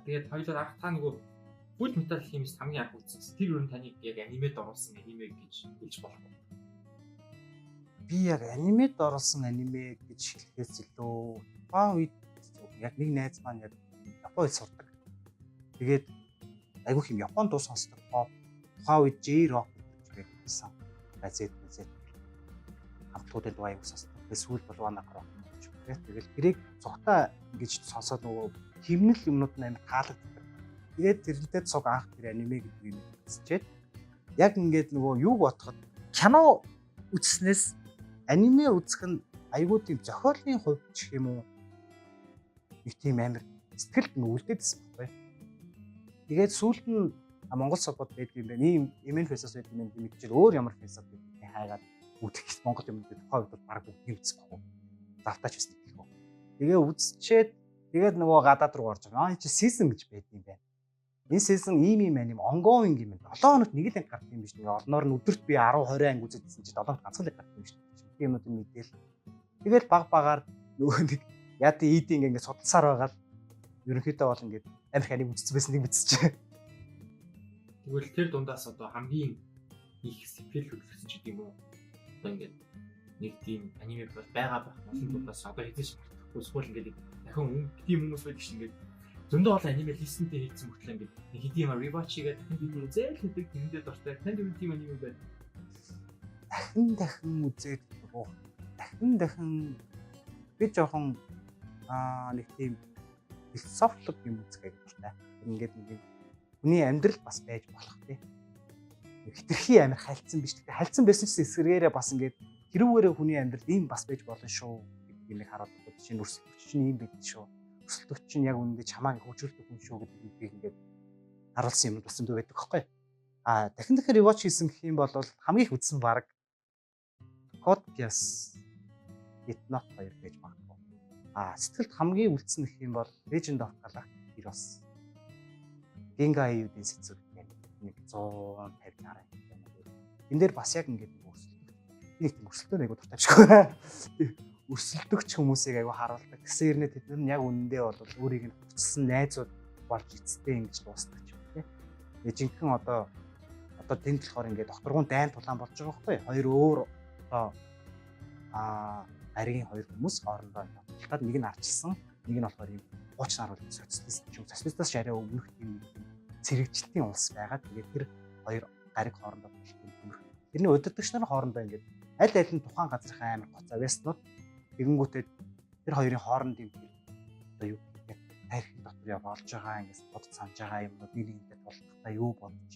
тэгээд хоёулаа анх та нөгөө Full Metal Alchemist хамгийн анх үзсэн. Тэр юу таныг яг анимед оруулсан аниме гэж хэлж болох уу? Би яг анимед оруулсан аниме гэж хэлэхээс илүү тухайн үед яг нэг найз маань яг Японд сурдаг. Тэгээд айгүй хэм Японд дуу сонсдог. Тухайн үед J-rock гэж байсан. Газет хамтуудын дуу аягүй сонсдог. Тэгээд сүүл бол Wanna Rock гэж байна. Тэгэл тэрийг цогтой ингэж сонсоод нөгөө химнэл юмнууд нь амар таалагддаг. Тэгээд тэрнтэй цог анх тэр аниме гэдэг юм үзчихэд яг ингээд нөгөө юу бодоход кино үзснээс аниме үзэх нь айгүй тийм зохиолын хувьд ч юм уу нэг тийм амар сэтгэлд нь үлдээдсэн байна. Тэгээд сүүлд нь Монгол сопод байдаг юм байна. Ийм эмэн фэсэс байдаг юм мэдчихээр өөр ямар фэсэс байдгийг хайгаад үзэх Монгол юм дээр тухайн үед баг үзсэн баг. Завтаач байсан гэх юм. Тэгээ үзчихэд тэгээд нөгөө гадаад руу орж байгаа. Чи season гэж байдаг юм байна. Энэ season ийм аним ongoing юм байна. 7 хоногт нэг л анги гардаг юм биш үү? Олноор нь өдөрт би 10 20 анги үзэжсэн чи 7 хоногт ганцхан л гардаг юм биш үү? Тийм юмнууд мэдээл. Тэгэл баг-багаар нөгөө нэг яд ийдing ингээд судалсаар байгаа л ерөнхийдөө бол ингээд амирх аниг үзсэн байсан нэг мэдчихэ. Тэгвэл тэр дундаас одоо хамгийн их сэтгэл хөдлөсөн ч гэдэг юм уу? Одоо ингээд нэг тийм аниме бол байгаа байх олон дундаас одоо хэзээ мартахгүй сүүл ингээд дахин тийм хүмүүс байдаг чинь ингээд зөндөө бол аниме листэнтэй хийсэн мөртлөө ингээд нэг хэдийн юм rewatch хийгээд дахин тийм үзэл хийдэг тэндээ дуртай. Танд юу тийм аниме байна? Дахин үзээд дахин би жоохон нэг тийм философик юм үзэх гэдэг. Ингээд нэг хүний амьдрал бас байж болох тий. Хитрхи амир хальцсан биш. Тэгэхээр хальцсан байсан ч эсрэгээрээ бас ингээд хэрүүгээрээ хүний амьдрал ийм бас байж болно шүү гэдэг юм хараад байгаа. Жишээ нь өрсөлдөгч чинь ийм байдаг шүү. Өрсөлдөгч чинь яг үнэндээ чамааг хөгжүүлдэг хүн шүү гэдгийг ингээд харуулсан юм бас зөндөө байдаг байхгүй. Дахин rewatch хийсэн гэх юм бол хамгийн их үзсэн баг Code Geass Get Not 2 гэж магадгүй. Сэтгэлд хамгийн үлдсэн гэх юм бол Legend of Galactic Heroes. Genga Yu-ийн сэцэг нэг 150 гараа байна. Энэ дээр бас яг ингээд нэг тийм өрсөлдөөн айгуу дуртай биш үү? Өрсөлдөгч хүмүүсийг айгуу харуулдаг. Гэсэн хэрнээ тэд нар яг үнэндээ бол өөрийг нь хүчсэн найзууд болж эцтэй ингэж дуустдаг ч юм тий. Жинхэнэ одоо тэнд болохоор ингээд докторгуун дайн тулаан болж байгаа байхгүй. Хоёр өөр одоо аригийн хоёр хүмүүс хоорондоо тултаад нэг нь арчилсан, нэг нь болохоор юм гууч нар бол социалист ч юм социалистаас шараа өмнөх тийм цэрэгжилтийн улс байгаа. Тэгээд тэр хоёр гариг хоорондоо тултсан. Тэрний удирдагч нар хоорондоо ингээд аль аль нь тухайн газрын амар гоц авьяаснууд тэгэнгүүтээ тэр хоёрын хоорондын одоо юу яг тарихын дотор яа болж байгаа ингээс бод санаж байгаа юмнууд нэг нэгэндээ тулдахтаа юу бодож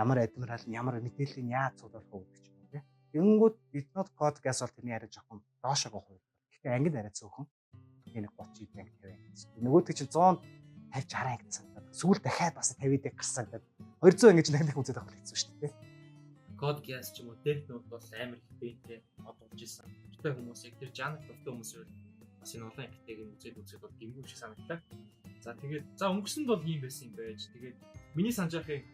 ямар адмирал нь ямар мэдээллийн яаж цуглах вэ гэж юм тий. Тэгэнгүүт Bitnot Code Geass бол тэрний арай жоохон доошоо гоо хувь. Гэхдээ ангид арай цөөхөн. Энэ 30 идэх 50. Нөгөөдөг чинь 150 60 анги санагдаад сүүл дахиад бас 50 идэх гарсан гэдэг 200 ингэж дахин үзээд авах гэсэн шүү дээ. Code Geass ч юм уу Death Note бол амар хэмтэй одолж исэн. Тэр хүмүүс яг тэр жанр дуртай хүмүүс бас энэ олон ихтэйг үзээд бол гимгүү шиг санагдлаа. За тэгээд өнгөрсөнд бол ийм байсан юм байж. Тэгээд миний санаж байхыг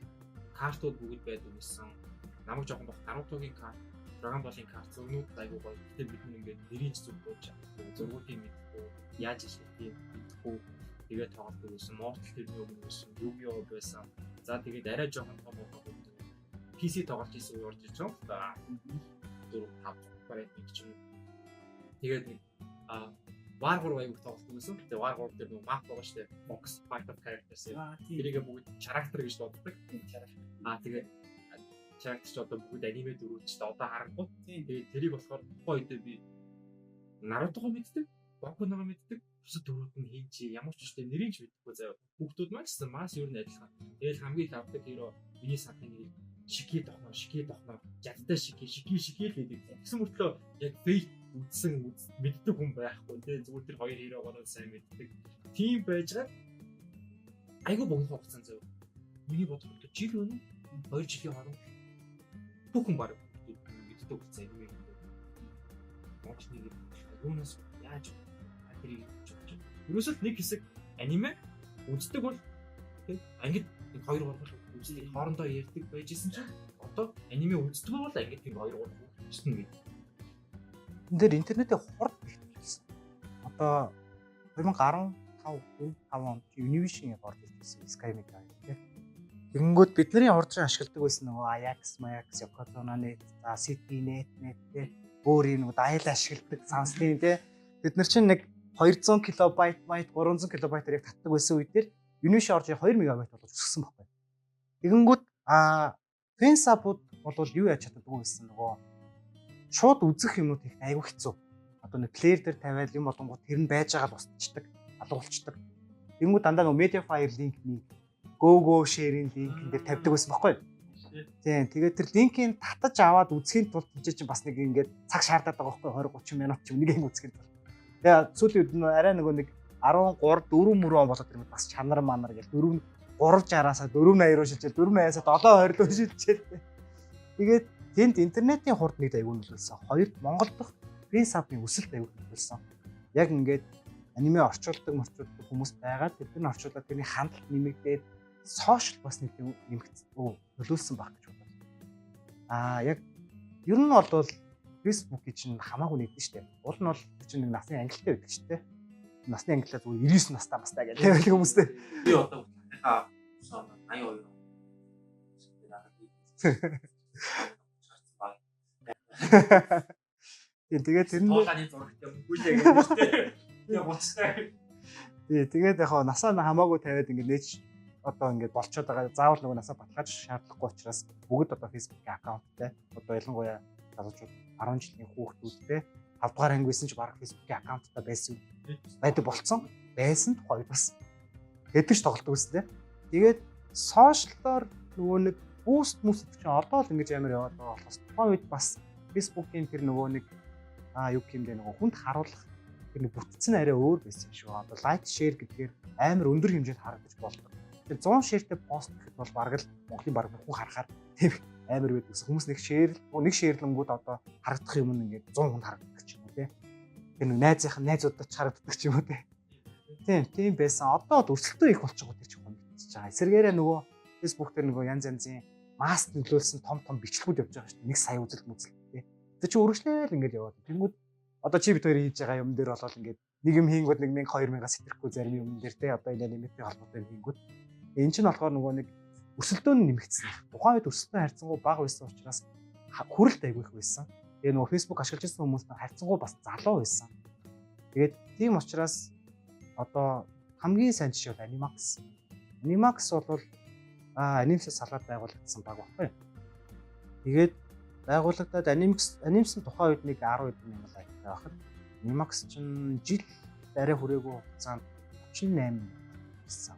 картууд бүгд байдаг байсан. Намайг жоохон бах Naruto-гийн карт, Dragon Ball-ийн карт зурнууд айгуу гоё. Гэтэ бид нэг нэрийн зүгтөөж зургуудын мэдгүй яаж хийх мэдгүй тэгээд тоглодог байсан. Mortal тэрний өмнө байсан. Yu-Gi-Oh байсан. За тэгээд арай жоохон том PC тоглож ирсэн уу орж ирж байгаа. 4-5 барайт нэг ч юм. Тэгээд нэг War 3 аяг тоглосон байсан. Тэгээд War 3 дээр нэг map байгаа шүү дээ. Box Fight of Characters. Тэрийг бүгд character гэж боддог. Тэгээд character ч одоо бүгд аниме дөрөвчтэй одоо харахгүй. Тэгээд тэрийг болохоор тухайн үед би Naruto-го мэддэг, Boku-ного мэддэг. Бусад дөрүүд нь хийн чи ямар ч үстэй нэрийг ч мэдэхгүй заяа. Бүгдүүд маань ч маш ер нь адилхан. Тэгээд хамгийн их авдаг hero миний санхны Шики тохноо, жадтай шики л гэдэг. Тэгсэн мөртлөө яг Fate үзсэн мэддэг хүн байхгүй тий. Зүгээр тэр хоёр хироогоо сайн мэддэг. Тим байж гад айгу богино хугацаанд зав. Миний бодлоор жил өнө 2 жилийн хооронд бүх хүн баг мэддэг болсон юм. Моч нэг юунаас яаж тэрийг ерөөсөө нэг хэсэг аниме үздэг бол тий. Ангид 2-3 үздэг хоорондоо ярьдаг байжсэн чинь одоо аниме үздэг бол ангид тийм 2-3 үзсэн мэд. Энэ дээр интернетээ хурд бэлтгэлсэн. Одоо 2015 5 он Univision орж ирсэн Sky Mega тийм. Тэгэнгүүт бидний урд ашигладаг байсан нөгөө Ajax, Yokozuna-net, за City-net тийм. Өөр юм нөгөө дайл ашигладаг сансны тийм. Бид нар чинь нэг 200 кБ, 300 кБ-аар яг татдаг байсан үед дээр Univision орж 2 МБ болж өссөн байхгүй. Тэгэнгүүт Fansub-ууд бол юу яаж чаддаггүй байсан нөгөө шууд үзэх юмнууд их айгүй хэцүү. Одоо нэг плеер дээр тавиал юм болонгууд тэр нь байж байгаа тусчдаг, алгуулцдаг. Тэнгүүд дандаа нөгөө Mediafire линкний Go share-ийн линк дээр тавьдаг байсан байхгүй. Тийм. Тэгээд тэр линкийг татаж аваад үзэхийн тулд тийч чинь бас нэг ингээд цаг шаардаад байгаа байхгүй 20-30 минут ч үнийг үзэхийн тулд. Тэгээд сүүлийн үед арай нөгөө нэг 13 4 мөрөн болоод тэр бас чанар манар гэж 360-аас 480 руу шилжээ 480-аас 720 руу шилжээ. Тэгээд тэнд интернетийн хурд нэг аягүй нөлөөлсөн. Хоёрт Монгол дахь Fansub-ын өсөлт аягүй нөлөөлсөн. Яг ингээд аниме орчуулдаг хүмүүс байгаа. Тэд нар орчуулаад тэрний хандлт нэмэгдээд сошиал бас нэг нөлөөлсөн баг гэж бодлоо. Яг ер нь бол Facebook-ийг чинь хамаагүй нэгдэн штэ. Уул нь бол чинь нэг насны ангилалтай байдаг штэ. Насны ангилал зүгээр 99 настай бастай гэж хэлдэг хүмүүстэй. Би одоо хаа 82 он. Тэгээд тэр нь туулааны зурагт юм гүйлээ гэдэг штэ. Тэгээ буцтай. Тэгээд яг насаа хамаагүй тавиад ингээд нээж одоо ингээд болцоод байгаа. Заавал нөгөө насаа баталгааж шаардлагагүй учраас бүгд одоо Facebook-ийн аккаунттай. Одоо ялангуяа залуучууд 10 жилийн хүүхдүүдтэй 5 дугаар анги байсан ч баг Facebook-ийн аккаунттай байсан байдаг болцсон. Байсан тухай бас хэдэж тоглолт үзсэн тийм. Тэгээд сошиалоор нөгөө нэг буст чинь одоо л ингэж амар яваад байгаа болохоос тухайн үед бас Facebook-ийн тэр нөгөө нэг юу гэмдэ нөгөө хүнд харуулах тэр нэг бүтцэн арай өөр байсан шүү. Одоо лайк шеэр гэдгээр амар өндөр хэмжээнд харагдаж болдог. Тэгээд 100 шеэртэй пост гэхэд бол бараг л Монголын бараг бүхэн харахаар тийм амар байдаг. Хүмүүс нэг шеэрлэнгүүд одоо харагдах юм нь ингээд 100 хүнд харагддаг ч юм уу тийм. Тэр нэг найзуудад ч харагддаг ч юм уу тийм байсан. Одоо өрсөлдөө их болчихгоо тэр чинь мэдчихэж байгаа. Эсвэргээрээ нөгөө Facebook дээр нөгөө янз янзын маск нөлөөлсөн том бичлэгүүд явж байгаа шүү дээ. 1 сая үзэлт тийм. Тэр чинь үргэлжлээл ингээд яваад. Тэнгүүд одоо чи бид хоёр хийж байгаа юм дээр болол ингээд нэг юм хийнгүүд 1000 2000-аас сэтэхгүй зарим юм дээр те одоо энэ аниматэй холбоотой хийнгүүд. Энэ чинь болохоор нөгөө нэг өрсөлдөөн нь нэмэгдсэн. Тухайн үед өрсөлдөөн харьцангуй бага байсан учраас хүрэлт айгүй их байсан. Тэгээ нөгөө Facebook ашиглаж байсан хүмүүс нь харьцангуй бас залуу байсан. Тэгээд тийм учраас одоо хамгийн сайн жишээ бол Animax. Animax бол анимашаа салгаад байгуулагдсан баг баггүй. Тэгээд байгуулагдаад анимсэн тухайн үед нэг 10 хэдэн мянган лайктай байхад Animax чинь жил арай хүрээгүй хугацаанд 38 гэсэн.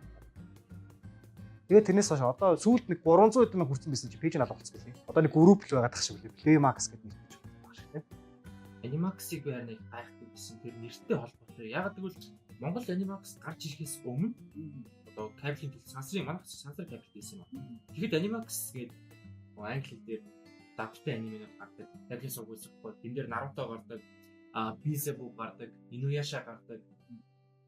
Тэгээд тэрнээс хойш одоо сүүлд нэг 300 хэдэн мянга хүрсэн байсан чи пэйж нь алга болчихсон лээ. Одоо нэг групп л байгаа тах шиг үлээ. Playmax гэдэг нэртэй баг шиг тийм. Animax-ыг би нэг гайхдаг гэсэн тэр нэртэй холбоотой. Яг гэвэл Монгол Animax гарч ирэхээс өмнө одоо кабелийн сансрын манайх сансар кабел байсан юм аа. Тэгэхэд Animax гэдэг англи дээр давталтай анимэнууд гардаг. Кабелийн сугуулсахгүй. Тэн дээр Naruto гардаг, Beelzebub гардаг, Inuyasha гардаг,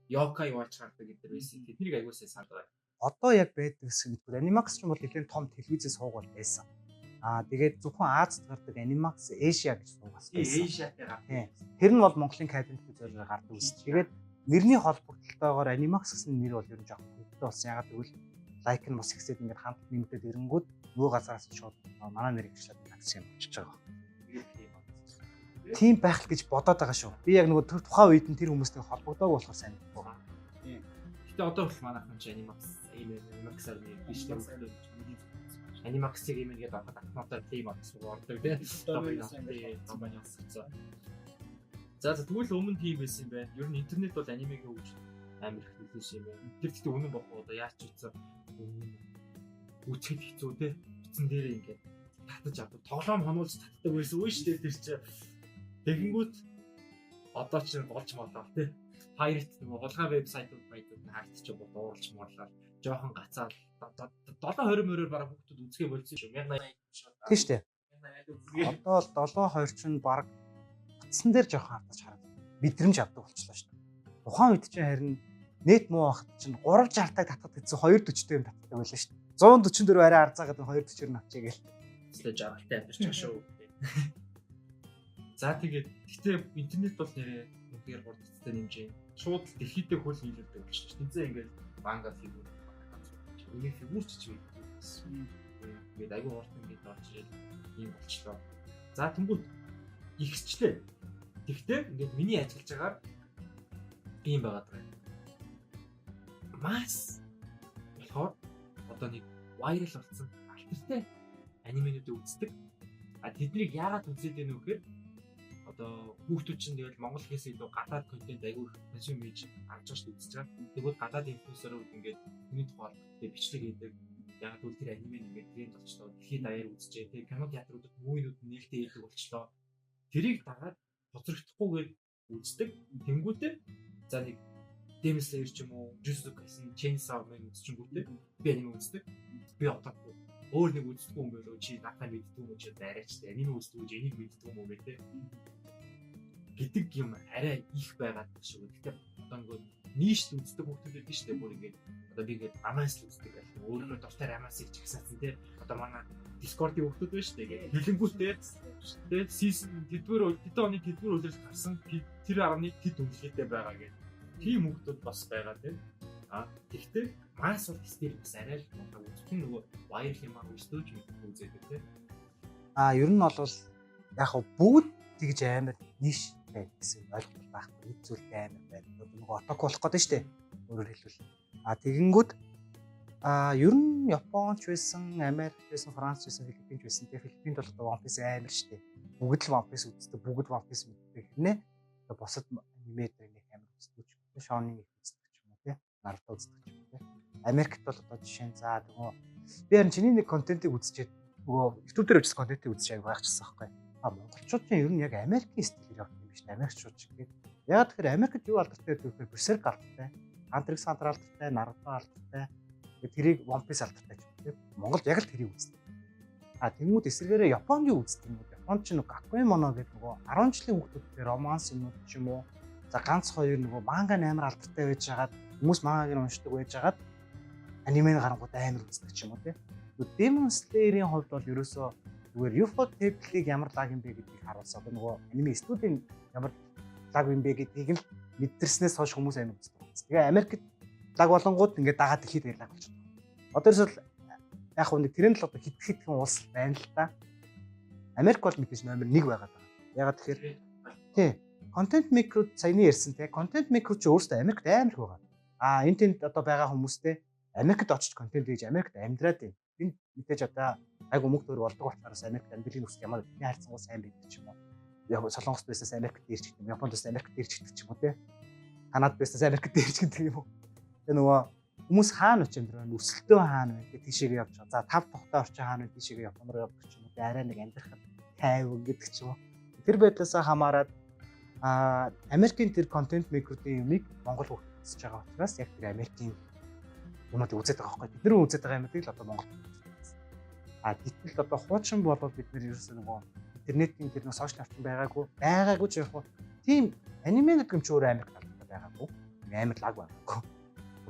Yokai Watch гардаг гэдэг байсан. Тэднийг аягуулсаа санд байгаа. Одоо яг байдаг гэсэн мэт. Animax ч юм бол нэлээд том телевизээс суугаад байсан. Тэгээд зөвхөн Азад гардаг Animax Asia гэж суугаас байсан. Asiaтай гардаг. Тэр нь бол Монголын кабель телевизээр гардаг байсан. Тэгээд нэрний холбогдлолтойгоор Animax гэсэн нэр бол ер нь жоохон хөвгтэй болсон. Ягаад гэвэл лайк нь бас ихсээд ингээд хамт нэмэгдээд ирэнгүүт нөгөө газараас шууд манай нэрийг шууд такс юм болчихж байгаа. Тийм байх л гэж бодоод байгаа шүү. Би яг нөгөө тухайн үед нь тэр хүмүүстэй холбогдоог болохоор сайн байна. Гэтэ одоо бол манайхан ч Animax-аар нэг биш тийм. Animax-ийг юм ингээд авахад автоматар тийм авсан ордог тийм. За тэгвэл өмнө тийм байсан юм байна. Ер нь интернет бол анимег өгч амар их нөлөөсөн юм байна. Тэр гэхдээ үнэн бохгүй одоо яаж ч үтсэн үчихэд хэцүү те. Бицэн дээрээ ингээд татаж авдаг. Тоглоом хонуулж татдаг байсан үе шүү дээ тэр чинь. Тэгэнгүүт одоо ч болж молоо те. Pirate нөгөө хулгай вебсайтууд баядууд хаагдчих бод ууралж муурлаа. Жохон гацаал 7-20 мөрөөр бараг хүүхдүүд үзгээ болцсон шүү. 1080 тийм шүү дээ. Одоо 7-2 ч баг утсан дээр жоохон хатаж хараад мэдрэмж авдаг болчихлоо шүү дээ. Тухайн үед чинь харин нэт муу байхад чинь 360-тай татдаг гэсэн 240-тэй юм татдаг байлаа шүү дээ. 144 арай арзаагаад 240-ээр авчиг гээл. Тэстэй жаргалтай амьдч шүү. За тэгээд гэтээ интернет бол нэрээ зүгээр хурдтай нэмжээ. Шууд дэлхийдээ хөл нийлүүлдэг болчихсон. Тэнцээ ингээд манга фигур. Үний фигур ч юм. Тэгээд айгүй хурд ингээд орж ирээд ийм болчлоо. За тэнгууд ихсчлээ. Тэгтээ ингээд миний ажиллаж байгаагаар ийм байгаад байна. Маш болохоор одоо нэг viral болсон альтертэй анименуудыг үздэг. Тэднийг яагаад үзээд байна вэ гэхээр одоо хүүхдүүд чинь тэгэл монгол хэлээс илүү гадаад контент айгүй консюм хийж авч байгаа шүү үзэж байгаа. Тэгвэл гадаад инфлюенсерүүд ингээд хүний тухай бичлэг хийдэг. Яг л тэр аниме ингээд тренд болчлоо. Дэлхийн даяар үзчихээ. Тэгээ кино театруудад мууинууд нээлттэй хийдэг болчлоо. Тэрийг дагаад хоцрогдохгүйгээр үздэг. Тэнгүүтээ за нэг Demon Slayer ч юм уу, Jujutsu Kaisen, Chainsaw Man үзчихэнгүүтээ би аниме үздэг. Би отохгүй. Өөр нэг үздэг юм болоо чи надад мэддэг юм чи дайраач тэ аниме үздэг үү энийг мэддэг юм уу гэдэг гэдэг юм арай их байгаад шүү. Гэхдээ одоо ингээд нийшд үздэг хүмүүс байдаг шүү дээ. Бүр ингээд одоо би ингээд амаас л үздэг байх. Өөрөө дуртай амаас их чагсаасан тэ. Одоо манай Discord-ийн хүмүүс байна шүү дээ. Хэлэнгүүтээ тэ season тэдгээр оны тэдгээр үлрэл гарсан тэр 11 тэд үнэлгээтэй байгаа гэдэг. Тийм хүмүүс бас байгаа тийм. Тэгтээ манс бол стил бас арай л үзэх нөгөө viral юм аа үзтөөж үзээдэг тийм. Ер нь бол яг бүгд тэгж амар нийш байх гэсэн ойлголт байхгүй. Нэг зүйл амар байх. Нөгөө оток болох гэдэг нь шүү дээ. Өөрөөр хэлбэл. Тэгэнгүүт ер нь Японч байсан, Америк байсан, Франц байсан, Филиппинч байсан. Тэгээ Филиппинд бол одоо One Piece амар шүү дээ. Бүгд л One Piece үздэг, бүгд One Piece мэддэг хэрнээ. Одоо босод аниметэй нэг амар үздэг. Шоны их үздэг ч юм уу тий. Наруто үздэг ч юм уу тий. Америкт бол одоо жишээ нь за нөгөө би харин чиний нэг контентыг үзчихэд нөгөө YouTube дээр үзсэн контентыг үзэж аяг байгачихсан байхгүй. Монголчууд чинь ер нь яг Америкийн стилээр явдаг юм биш үү? Америкчууд ч гэдэг. Яг тэгэхээр Америкт юу алдартай гэдэг вэ? Berserk алдартай, Hunter x Hunter алдартай, Naruto алдартай. Тэрийг One Piece алдартай ч юм. Монголд яг л тэрийг үздэг. Тэнгүүд эсвэргээрээ Японд юу үздэг юм бэ? Японд ч нөгөө Gakumono гэдэг нөгөө 10 жилийн хүүхдүүдтэй романс юм уу ч юм уу. За ганц хоёр нөгөө манга амар алдартай байж хагаад хүмүүс мангааг уншдаг байж хагаад аниме гарангууд амар үздэг ч юм уу тий. Demon Slayer-ийн хувьд бол ерөөсөө зүгээр UFO Table-ийг ямар лаг юм бэ гэдгийг харуулсан. Одоо нөгөө аниме студийн ямар лаг юм бэ гэдгийг л мэдэрснээс хойш хүмүүс амар үздэг. Тэгээ Америкт лаг болонгууд ингээд дагаад дэлхийд лаг болчихсон. Одоо ерөөсөө яг хөө нэг тренд л одоо хитгэн улс байна л да. Америк бол мэдээж номер 1 байгаад байгаа. Ягаад тэгэхээр тий контент микрод саяны ярьсан тий контент микро ч өөрөөсөө Америкт амар их байгаа. Энэ тэнд одоо байгаа хүмүүстэй Америкт очиж контент хийж Америкт амьдраад байна. Энд мэдээж одоо айгу мөнгө төр болдог учраас Америкт амьдралын үсэг ямар бидний хайрцангуй сайн байдаг ч юм уу. Яг Солонгост байснаас Америкт ирж гэх юм. Японд байснаас Америкт ирж гэх юм уу тий. Канадад байснаас Америкт ирж гэх юм уу. Тэгээ нөгөө хүмүүс хаана очиж амьдраа өсөлтөө хаана вэ гэх тийшээгээ явж байгаа. За 5 тухтай орчин хаана вэ тийшээгээ Японд руу явдаг ч юм уу. Арай нэг амьдрахад тайван гэдэг ч юм уу. Тэр байдлаасаа хамаарат Америкийн тэр контент микродын юмыг Монгол хөгжиж байгаа учраас яг тэр Америкийн юмнуудыг үзээд байгаа байхгүй. Бид нэр үзээд байгаа юмнуудыг л одоо Монгол гэтэл одоо хуучин болоод бид нэр ерөөсөө нөгөө интернетийн тэр нэг сошиал орчин байгаагүй ч яг хуу тийм аниме гэдэг юм ч өөр Америк талтай байгаагүй. Амар лаг байгаагүй.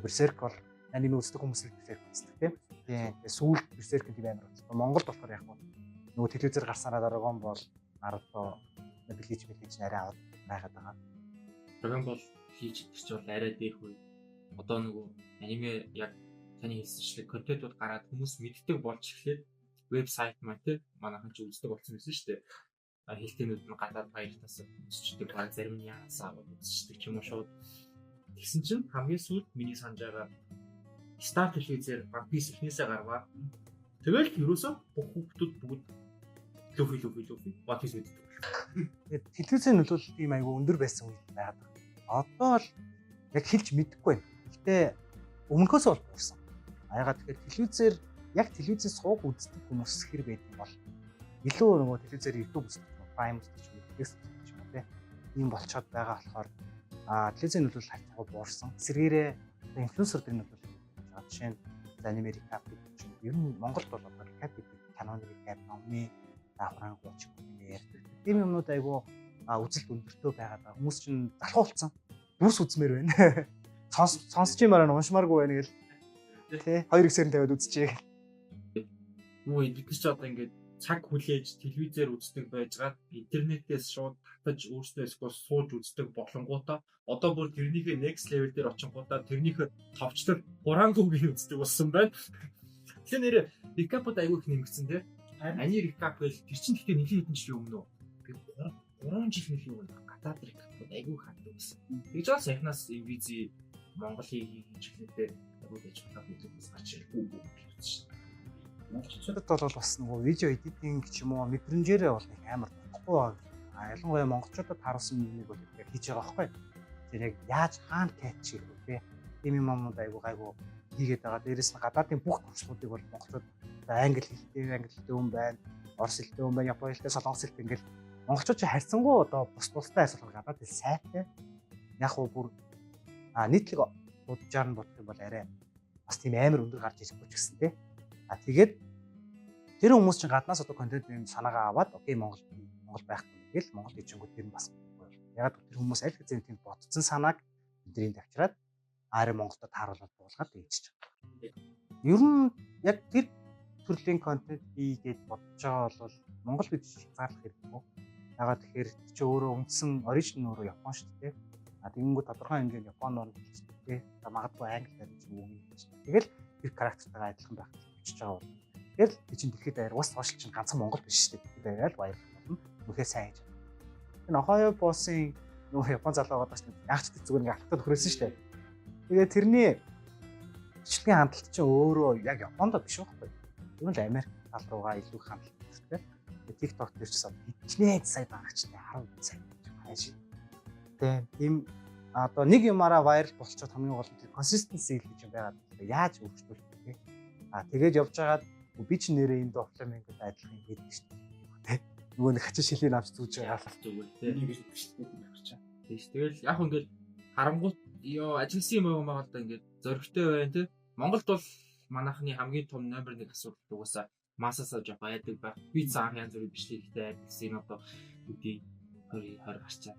Berserk бол аниме үздэг хүмүүс л Berserk үздэг тийм. Тэгээ сүүлд Berserk гэдэг амар болсон. Монголд болохоор яг нөгөө телевизээр гарсанаа Dragon Ball, Naruto, Bleach арай аваад байгаад байгаа. Dragon Ball хийж идэх ч бол арай дээрх үе. Одоо нөгөө аниме яг таны хэлсэнчлэг контентууд гараад хүмүүс мэддэг болж эхлээд вебсайт маань те манайхан ч үздэг болсон байсан шүү дээ. Хэлтэнүүд нь гадаад баяртаас үзчихдэг, баг зарим нь яасаа үзчихдэг ч юм уу шууд. Тэгсэн чинь хамгийн сүүлд миний санаж байгаа Star телевизээр One Piece эхнээсээ гаргаа. Тэгэл ерөөсөө бүх хүүхдүүд бүгд Luffy One Piece үздэг. Тэгээд телевизийн нөлөөлөл тийм айгүй өндөр байсан үе байгаад байна. Одоо л яг хэлж мэдэхгүй байна. Гэтэ өмнөхөөс бол буурсан. Ягаад тэгэхээр телевизээс сууг үздэг хүмүүс хэр байдаг бол илүү нөгөө телевизээр YouTube үздэг, Prime үздэг юм, Netflix үздэг юм тий. Ийм болцоод байгаа болохоор телевизийн нөлөөлөл хавцгаа буурсан. Эсвэргээрээ инфлюенсеруудын нөлөөлөл байгаа. Жишээ нь аниме recap гэдэг чинь ер нь Монголд бол одоо recap гэдэг канон recap номны давхран гоч юм ярьдаг. Тийм юмнууд айгүй үзэлт өндөртөө байгаад байгаа. Хүмүүс чинь залхуулсан. Дүрс үзмээр байна. Сонсч юмараа уншмааргүй байна гэл. Тэ 2 хэсгээр тавиад үзчихээ. Юу бид ч одоо ингээд цаг хүлээж телевизээр үздэг байжгаад интернетээс шууд татаж өөрсдөө эсвэл сууж үздэг болонгуудаа одоо бүр тэрнийхээ next level дээр очингуудаа тэрнийхээ товчлол хурангуугийн үздэг болсон байна. Тэгэхээр нэр recap-д айгүй их нэмэгдсэн тий. Ани recap гэл тэр чинь гэхдээ нэлийн хэдэн жилийн өмнө би 3 жил нэлийн өмнө гадаад recap-д айгүй ханддаг байсан. Тэгж бас саяхнаас Invizi Монголын чиглэлээр айгүй гэж бодож үзсэн гарч ирэх үү гэж шин. Монголчуудад бол бас нөгөө видео эдитинг ч юм уу мэдрэмжээрээ бол их амар болохгүй байна. Ялангуяа монголчуудад харуулсан нэг бол яг хийж байгаа байхгүй. Тэр яг яаж хаана кэч хийх вэ те. Тийм юмнууд айгуу хийгээд байгаа. Дээрээс нь гадаадын бүх туршлагуудыг бол монголчууд англи хэлтэй хүн байна, орос хэлтэй хүн байна, японы хэлтэй, солонгос хэлтэй ингээл монголчууд ч харьцангуй одоо бусдтай асуудал гадаад хэл сайтай. Яг уу бүр нийтлэг буджаар нь бодох юм бол арай бас тийм амар өндөр гарч ирэхгүй ч гэсэн те. Тэгээд тэр хүмүүс чинь гаднаас одоо контент юм санаагаа аваад окей Монгол байх юм гээл Монгол дэжингүүд тэр нь бас яг тэр хүмүүс аль хэзээ тийм бодцсон санааг эдрийн тавьчраад аарэ Монголд тааруулаад буулгаад ээжж байгаа. Ер нь яг тэр төрлийн контент хийгээд бодож байгаа бол Монгол гэж хязгаарлах хэрэггүй. Ягаад тэгэхээр чи өөрөө үндсэн оригин өөрөө Япон шүү дээ. Тэгэнгүүт тодорхой хэмжээнд Японоор хэлдэг те. Магадгүй англиар ч юм уу гэж. Тэгэл тэр характертайгаа адилхан байх гэж байгаа бол. Тэгэл чинь дэлхийд даяар ус цоошлол чинь ганцхан Монгол биш шүү дээ. Баяраа л баярлалаа. Үнэхээр сайн хийж байна. Энэ Ohio боссын нөгөө Япон залуу байгаа шүү дээ. Ягч зүгээр ингээ алтад хүрээсэн шүү дээ. Тэгээ тэрний бичлэгийн хандлт чинь өөрөө яг Японд биш байхгүй. Ер нь л Америк тал руугаа илүү их хандлт үүсдэг. Тэгээ TikTok дээр ч гэсэн хичнээн сая багчтай 10 сая гэж хайш. Тийм одоо нэг юмараа вайрал болчиход хамгийн гол нь consistency гэж юм байгаад яаж өөрчлөлт вэ? Тэгээд явж байгаад би ч нэрээ энд офлайнгд адилхан хийдэг шүү дээ. Нөгөө нэг хачин шилийн авч зүүж байгаа л зүгээр тийм нэг л бичлэг байх чаа. Тийш тэгэл яг ингээд харангуут ёо ажилласан юм байгаа л да ингээд зөрөгтэй байна тийм. Монголд бол манайхны хамгийн том номер 1 асуудал угаасаа массасаа жоох байдаг байх. Би цаах янз бүрийн бичлэгтэй гэсэн одоо үгүй 20 гарчаад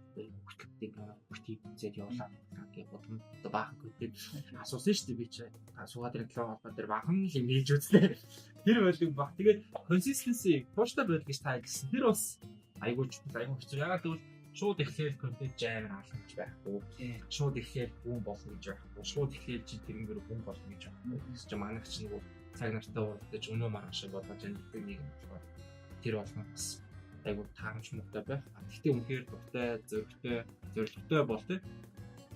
хөтөлбөрийн бүхий үзээд явуулаа гэж бодсон. Одоо баахан контент асуусан шүү дээ би чи. Суугаад энэ 7 холбоо дээр баахан л юм хийж үзлээ. Тэр байлгүй баг. Тэгээд consistency тууштай байдаг гэж та хэлсэн. Тэр бас айгуу хэцүү. Ягаад гэвэл шууд ихлээл контент амар алхам гэж байхгүй. Шууд ихлээл хүн болно гэж байхгүй. Шууд ихлээл чи тэрнгээр хүн болно гэж байхгүй. Тэгс чи манайх ч нэг цаг нартай уулзаж өнөө маргааш бодож байгаа нэг юм болохоор тэр болно бас айгуу таамж муутай байх. Гэхдээ үнэхээр дуртай, зоригтой бол тээ.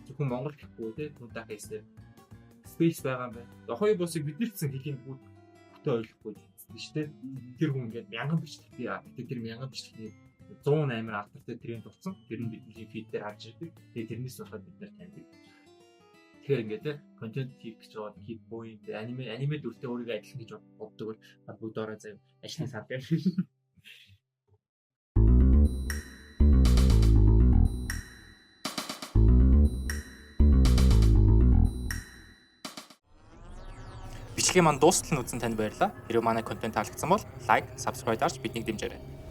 Зөвхөн Монгол гэхгүй тээ. Нүдах хийстэй space байгаа юм байна. Ohio босыг бид нэрсэн хэлийг бүтээ ойлгохгүй шүү дээ. Тэр хүн ингээд мянган бичлэгтэй тэр мянган бичлэгний 108 алдартай тренд болсон. Тэр нь бидний feed дээр харж ирдэг. Тэгээ тэрнээс болоод бид нар таньдаг. Тэгэхээр ингээд контент хийх гэж байгаа keep point аниме дүртэй өөрийгөө адилхан гэж боддог бол бүгд ороо заяа ажлын сар дээр. Бичлэгийн маань дуустал нь үзэн танд баярлалаа. Хэрэв манай контент таалагдсан бол лайк, subscribe дарж биднийг дэмжээрэй.